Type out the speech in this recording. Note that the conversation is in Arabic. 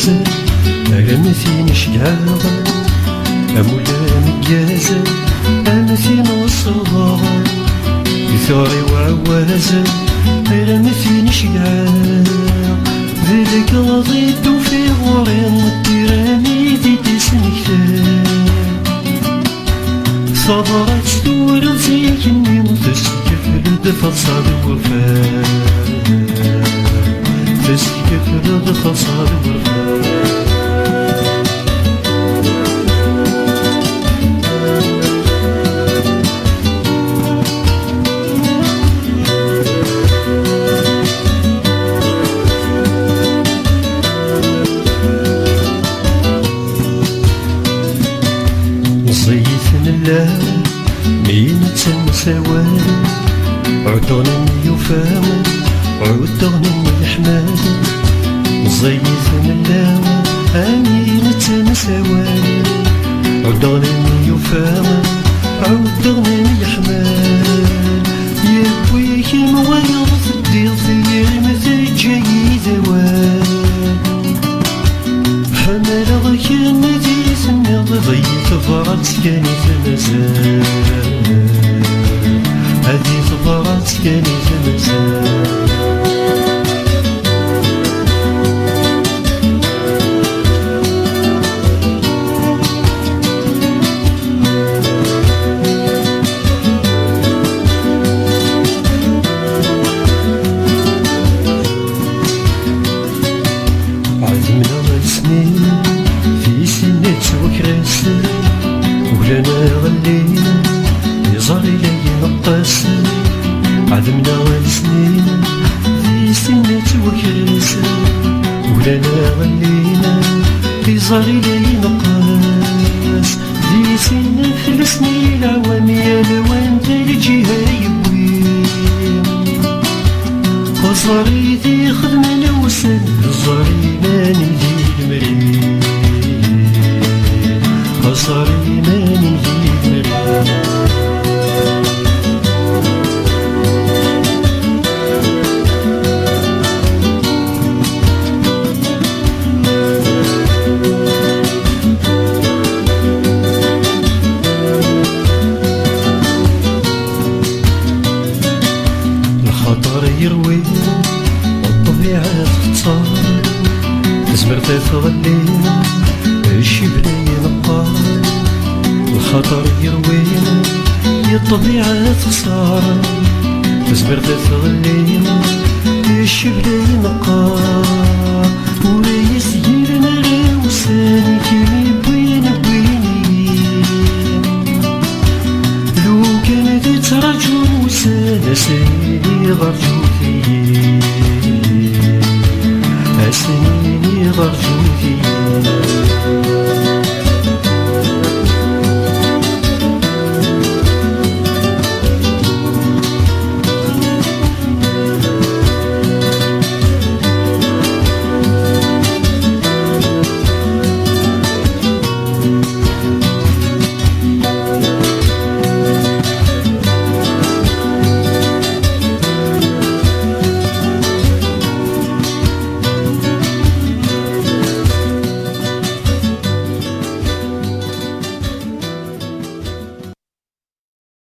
يزال أغنثين شقاغ أمولا مقازا أمثين وصغار يثاري وعوازا أغنثين شقاغ ذلك غضيت في غوري التيراني دي تسنكتاب صبرت تورد زيكني وتسكفل فصاد الوفاء تسكفل فصاد الوفاء نصيث الله مين تنسوان عدغني يفام عدغني يحماد نصيث الله مين تنسوان عدغني يفام عدغني يحماد يبويك مويض الدير في مثل جاي ذوان حمل غير نديس النغضي ثفرت كاني تمزان هذي ثفرت كاني تمزان عزمنا سنين في سنة وكراس ولنا غلينا يزاري لي نقاس عزمنا سنين في سنة وكراس ولنا غلينا يزاري لي نقاس في سنة فلسنين عوامي الوان الجهة يبوين قصري ذي خدمنا وسن قصري ماني ذي المريد قصري ماني ذي المريد الخطر يروي والطبيعة تختصر تزمر تتغلي الشبلي نقار الخطر يروي الطبيعة تختصر تزمر تتغلي الشبلي نقار